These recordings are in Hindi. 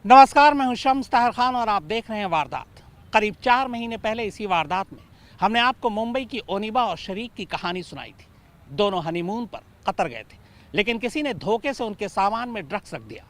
नमस्कार, मैं हूं शम्स ताहिर खान और आप देख रहे हैं वारदात। करीब 4 महीने पहले इसी वारदात में हमने आपको मुंबई की ओनिबा और शरीक की कहानी सुनाई थी। दोनों हनीमून पर कतर गए थे, लेकिन किसी ने धोखे से उनके सामान में ड्रग्स रख दिया।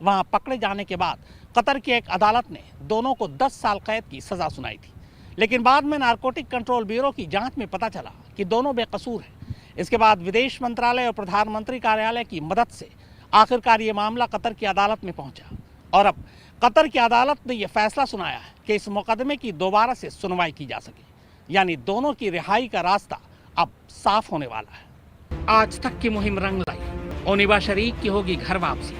वहां पकड़े जाने के बाद कतर की एक अदालत ने दोनों को 10 साल कैद की सजा सुनाई थी, लेकिन बाद में नारकोटिक कंट्रोल ब्यूरो की जांच में पता चला कि दोनों बेकसूर हैं। इसके बाद विदेश मंत्रालय और प्रधानमंत्री कार्यालय की मदद से आखिरकार ये मामला कतर की अदालत में पहुंचा और अब कतर की अदालत ने यह फैसला सुनाया है कि इस मुकदमे की दोबारा से सुनवाई की जा सके, यानी दोनों की रिहाई का रास्ता अब साफ होने वाला है। आज तक की मुहिम रंग लाई, ओनिबा शरीक की होगी घर वापसी।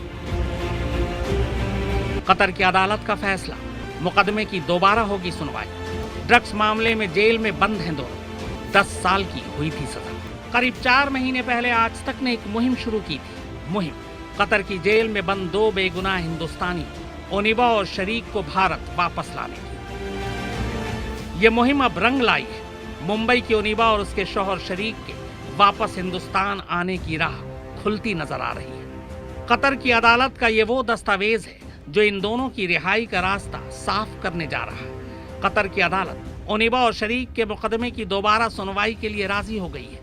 कतर की अदालत का फैसला, मुकदमे की दोबारा होगी सुनवाई। ड्रग्स मामले में जेल में बंद हैं दोनों, 10 साल की हुई थी सजा। करीब 4 महीने पहले आज तक ने एक मुहिम शुरू की थी। मुहिम कतर की जेल में बंद 2 बेगुनाह हिंदुस्तानी ओनिबा और शरीक को भारत वापस लाने की। ये मुहिम अब रंग लाई है। मुंबई की ओनिबा और उसके शौहर शरीक के वापस हिंदुस्तान आने की राह खुलती नजर आ रही है। कतर की अदालत का ये वो दस्तावेज है जो इन दोनों की रिहाई का रास्ता साफ करने जा रहा है। कतर की अदालत ओनिबा और शरीक के मुकदमे की दोबारा सुनवाई के लिए राजी हो गई है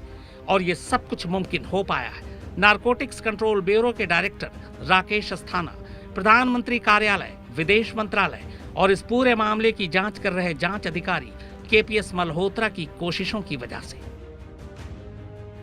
और ये सब कुछ मुमकिन हो पाया है नारकोटिक्स कंट्रोल ब्यूरो के डायरेक्टर राकेश अस्थाना, प्रधानमंत्री कार्यालय, विदेश मंत्रालय और इस पूरे मामले की जांच कर रहे जांच अधिकारी केपीएस मल्होत्रा की कोशिशों की वजह से।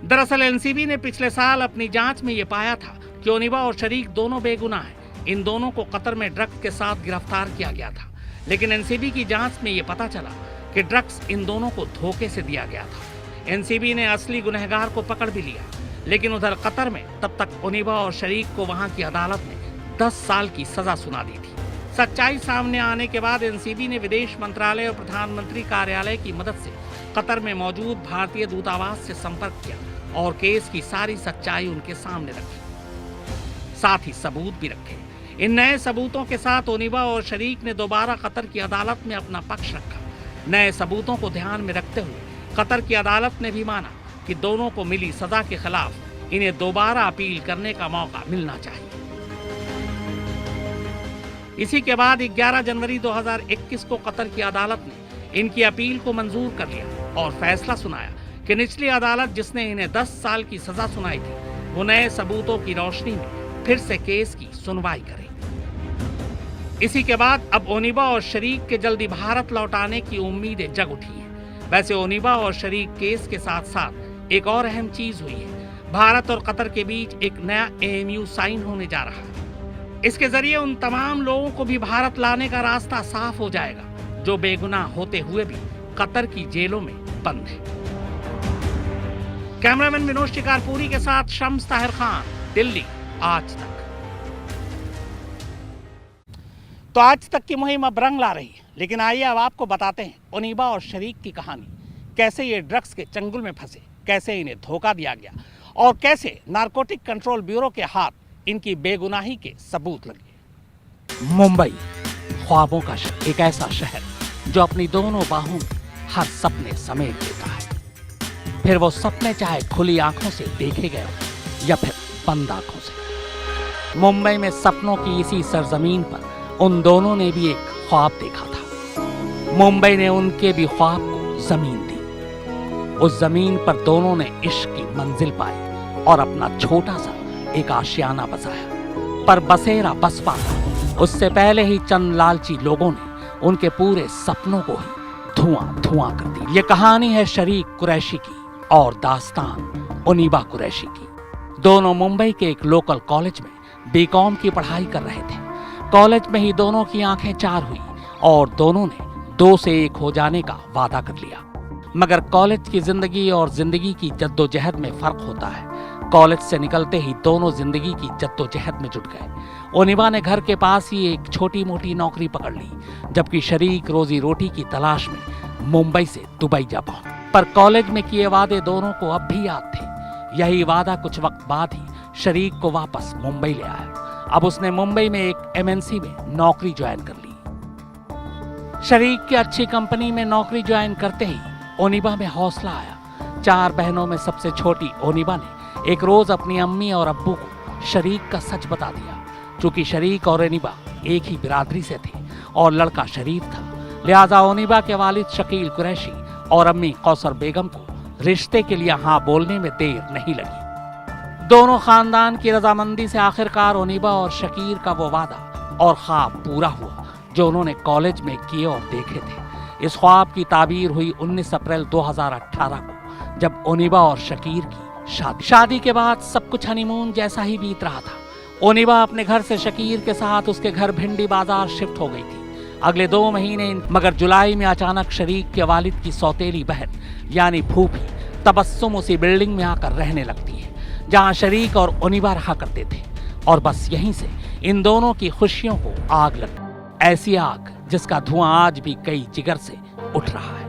दरअसल एनसीबी ने पिछले साल अपनी जांच में यह पाया था कि ओनिबा और शरीक दोनों बेगुनाह हैं। इन दोनों को कतर में ड्रग्स के साथ गिरफ्तार किया गया था, लेकिन एनसीबी की जांच में यह पता चला कि ड्रग्स इन दोनों को धोखे से दिया गया था। एनसीबी ने असली गुनहगार को पकड़ भी लिया, लेकिन उधर कतर में तब तक ओनिबा और शरीक को वहां की अदालत ने 10 साल की सजा सुना दी थी। सच्चाई सामने आने के बाद एनसीबी ने विदेश मंत्रालय और प्रधानमंत्री कार्यालय की मदद से कतर में मौजूद भारतीय दूतावास से संपर्क किया और केस की सारी सच्चाई उनके सामने रखी, साथ ही सबूत भी रखे। इन नए सबूतों के साथ ओनिबा और शरीक ने दोबारा कतर की अदालत में अपना पक्ष रखा। नए सबूतों को ध्यान में रखते हुए कतर की अदालत ने भी माना कि दोनों को मिली सजा के खिलाफ इन्हें दोबारा अपील करने का मौका मिलना चाहिए। इसी के बाद 11 जनवरी 2021 को कतर की अदालत ने इनकी अपील को मंजूर कर लिया और फैसला सुनाया कि निचली अदालत जिसने इन्हें 10 साल की सजा सुनाई थी, वो नए सबूतों की रोशनी में फिर से केस की सुनवाई करे। इसी के बाद अब ओनिबा और शरीक के जल्दी भारत लौटाने की उम्मीदें जग उठी है। वैसे ओनिबा और शरीक केस के साथ साथ एक और अहम चीज हुई है। भारत और कतर के बीच एक नया एएमयू साइन होने जा रहा है। इसके जरिए उन तमाम लोगों को भी भारत लाने का रास्ता साफ हो जाएगा जो बेगुनाह होते हुए भी कतर की जेलों में बंद है। कैमरामैन विनोद शिकारपुरी के साथ शम्स ताहिर खान, दिल्ली, आज तक। तो आज तक की मुहिम अब रंग ला रही है, लेकिन आइए अब आपको बताते हैं ओनिबा और शरीक की कहानी। कैसे ये ड्रग्स के चंगुल में फंसे, कैसे इन्हें धोखा दिया गया और कैसे नारकोटिक कंट्रोल ब्यूरो के हाथ इनकी बेगुनाही के सबूत लगे। मुंबई ख्वाबों का एक ऐसा शहर जो अपनी दोनों बाहों में हर सपने समेट लेता है। फिर वो सपने चाहे खुली आंखों से देखे गए हो या फिर बंद आंखों से। मुंबई में सपनों की इसी सरजमीन पर उन दोनों ने भी एक ख्वाब देखा था। मुंबई ने उनके भी ख्वाब को जमीन दी। उस जमीन पर दोनों ने इश्क की मंजिल पाई और अपना छोटा सा एक आशियाना बसाया। पर बसेरा बस पाता उससे पहले ही चंद लालची लोगों ने उनके पूरे सपनों को ही धुआं धुआं कर दिया। ये कहानी है शरीक कुरैशी की और दास्तान ओनिबा कुरैशी की। दोनों मुंबई के एक लोकल कॉलेज में बीकॉम की पढ़ाई कर रहे थे। कॉलेज में ही दोनों की आंखें चार हुई और दोनों ने 2 से 1 हो जाने का वादा कर लिया। मगर कॉलेज की जिंदगी और जिंदगी की जद्दोजहद में फर्क होता है। कॉलेज से निकलते ही दोनों जिंदगी की जद्दोजहद में जुट गए। ओनिबा ने घर के पास ही एक छोटी मोटी नौकरी पकड़ ली, जबकि शरीक रोजी रोटी की तलाश में मुंबई से दुबई जा पहुंचा। पर कॉलेज में किए वादे दोनों को अब भी याद थे। यही वादा कुछ वक्त बाद ही शरीक को वापस मुंबई ले आया। अब उसने मुंबई में एक एमएनसी में नौकरी ज्वाइन कर ली। शरीक की अच्छी कंपनी में नौकरी ज्वाइन करते ही ओनिबा में हौसला आया। 4 बहनों में सबसे छोटी ओनिबा ने एक रोज अपनी अम्मी और अब्बू को शरीक का सच बता दिया। चूंकि शरीक और ओनिबा एक ही बिरादरी से थे और लड़का शरीफ था, लिहाजा ओनिबा के वालिद शकील कुरैशी और अम्मी कौसर बेगम को रिश्ते के लिए हाँ बोलने में देर नहीं लगी। दोनों खानदान की रजामंदी से आखिरकार ओनिबा और शकीर का वो वादा और ख्वाब पूरा हुआ जो उन्होंने कॉलेज में किए और देखे थे। इस ख्वाब की ताबीर हुई 19 अप्रैल 2018 को, जब ओनिबा और शकीर की शादी के बाद सब कुछ हनीमून जैसा ही बीत रहा था। ओनिबा अपने घर से शकीर के साथ उसके घर भिंडी बाजार शिफ्ट हो गई थी। अगले 2 महीने, मगर जुलाई में अचानक शरीक के वालिद की सौतेली बहन यानी फूफी तबस्सुम उसी बिल्डिंग में आकर रहने लगती है जहां शरीक और ओनिबा रहा करते थे, और बस यहीं से इन दोनों की खुशियों को आग लगी, ऐसी आग जिसका धुआं आज भी कई जिगर से उठ रहा है।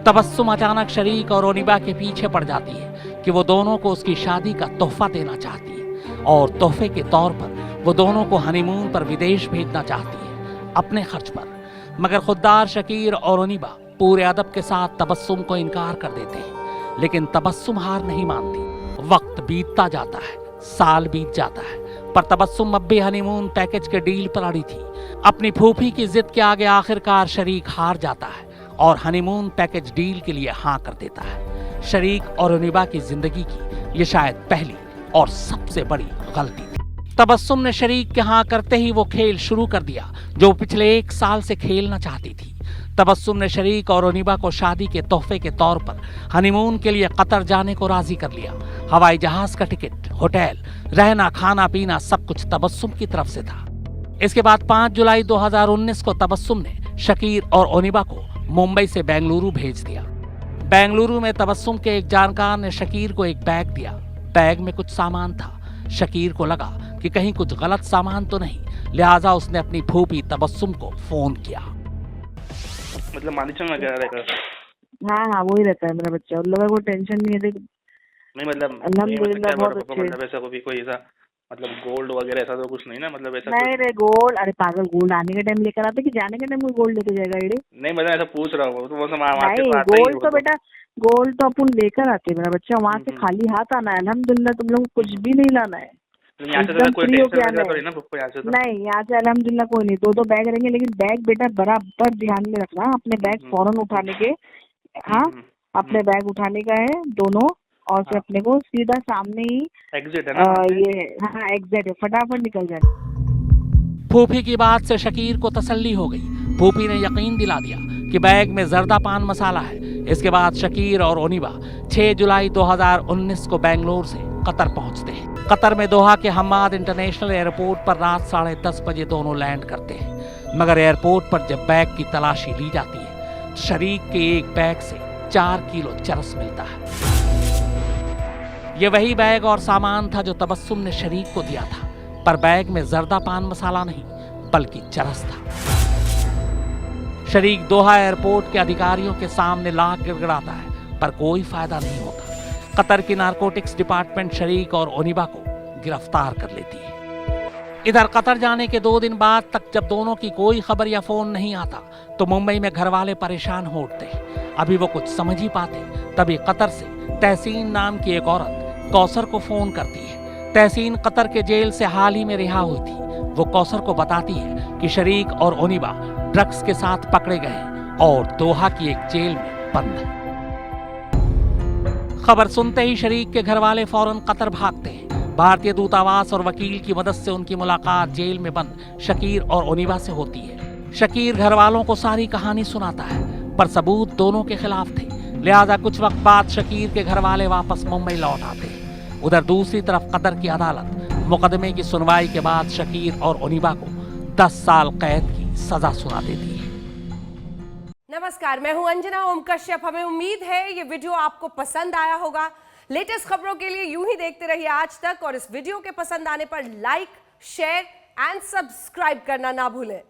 तबस्सुम अचानक शरीक और ओनिबा के पीछे पड़ जाती है कि वो दोनों को उसकी शादी का तोहफा देना चाहती है और तोहफे के तौर पर वो दोनों को हनीमून पर विदेश भेजना चाहती है अपने खर्च पर। मगर खुददार शकीर और ओनिबा पूरे अदब के साथ तबस्सुम को इनकार कर देते हैं, लेकिन तबस्सुम हार नहीं मानती। वक्त बीतता जाता है, साल बीत जाता है, पर तबस्सुम अब भी हनीमून पैकेज के डील पर अड़ी थी। अपनी फूफी की जिद के आगे आखिरकार शरीक हार जाता है और हनीमून पैकेज डील के लिए हाँ कर देता है। शरीक और ओनिबा की जिंदगी की ये शायद पहली और सबसे बड़ी गलती थी। तबस्सुम ने शरीक के हाँ करते ही वो खेल शुरू कर दिया जो पिछले 1 साल से खेलना चाहती थी। तबस्सुम ने शरीक और ओनिबा को शादी के तोहफे के तौर पर हनीमून के लिए कतर जाने को राजी कर लिया। हवाई जहाज का टिकट, होटल, रहना, खाना पीना सब कुछ तबस्सुम की तरफ से था। इसके बाद 5 जुलाई 2019 को तबस्सुम ने शकीर और ओनिबा को मुंबई से बेंगलुरु भेज दिया। बेंगलुरु में तबस्सुम के एक जानकार ने शकीर को एक बैग दिया। बैग में कुछ सामान था। शकीर को लगा कि कहीं कुछ गलत सामान तो नहीं, लिहाजा उसने अपनी फूफी तबस्सुम को फोन किया। मतलब मानिचंग वगैरह रहता है? हाँ वही रहता है मेरा बच्चा। उन लोगों को टेंशन नहीं है। देख नहीं मतलब अल्हम्दुलिल्लाह बहुत अच्छे। मतलब ऐसा कोई ऐसा मतलब गोल्ड वगैरह ऐसा तो कुछ नहीं ना, मतलब ऐसा नहीं रे गोल्ड, अरे पागल, गोल्ड आने के टाइम लेकर आते कि जाने के टाइम कोई गोल्ड लेके जाएगा? एड़े नहीं, मतलब ऐसा पूछ रहा हूँ तो नहीं, गोल्ड तो बेटा गोल्ड तो अपन लेकर आते मेरा बच्चा। वहाँ से खाली हाथ आना है। अल्हम्दुलिल्लाह तुम लोग कुछ भी नहीं लाना है, एकदम फ्री होके आना है। नहीं, यहाँ से अल्हम्दुलिल्लाह कोई नहीं। 2 बैग रहेंगे, लेकिन बैग बेटा बराबर ध्यान में रखना। अपने बैग फौरन उठाने के, हाँ अपने बैग उठाने का है दोनों, और फिर अपने को सीधा सामने ही एग्जिट है ना ये, हाँ एग्जिट है, फटाफट निकल जाए। फूफी की बात से शकीर को तसल्ली हो गई। फूफी ने यकीन दिला दिया कि बैग में जर्दा पान मसाला है। इसके बाद शकीर और ओनिबा 6 जुलाई 2019 को बेंगलोर से कतर पहुंचते हैं। कतर में दोहा के हम्माद इंटरनेशनल एयरपोर्ट पर रात 10:30 बजे दोनों लैंड करते हैं। मगर एयरपोर्ट पर जब बैग की तलाशी ली जाती है, शरीक के एक बैग से 4 किलो चरस मिलता है। ये वही बैग और सामान था जो तबस्सुम ने शरीक को दिया था, पर बैग में जर्दा पान मसाला नहीं बल्कि चरस था। शरीक दोहा एयरपोर्ट के अधिकारियों के सामने लाख गिड़गिड़ाता है, पर कोई फायदा नहीं होता। कतर की नारकोटिक्स डिपार्टमेंट शरीक और ओनिबा को गिरफ्तार कर लेती है। इधर कतर जाने के 2 दिन बाद तक जब दोनों की कोई खबर या फोन नहीं आता तो मुंबई में घर वाले परेशान हो उठते हैं। अभी वो कुछ समझ ही पाते, तभी कतर से तहसीन नाम की एक औरत कौसर को फोन करती है। तहसीन कतर के जेल से हाल ही में रिहा हुई थी। वो कौसर को बताती है कि शरीक और ओनिबा ड्रग्स के साथ पकड़े गए और दोहा की एक जेल में बंद है। खबर सुनते ही शरीक के घर वाले फौरन कतर भागते हैं। भारतीय दूतावास और वकील की मदद से उनकी मुलाकात जेल में बंद शकीर और ओनिबा से होती है। शकीर घर वालों को सारी कहानी सुनाता है, पर सबूत दोनों के खिलाफ थे, लिहाजा कुछ वक्त बाद शकीर के घर वाले वापस मुंबई लौट आते हैं। उधर दूसरी तरफ कतर की अदालत मुकदमे की सुनवाई के बाद शकीर और ओनिबा को 10 साल कैद की सजा सुना देती है। नमस्कार, मैं हूं अंजना ओम कश्यप। हमें उम्मीद है ये वीडियो आपको पसंद आया होगा। लेटेस्ट खबरों के लिए यूं ही देखते रहिए आज तक, और इस वीडियो के पसंद आने पर लाइक, शेयर एंड सब्सक्राइब करना ना भूलें।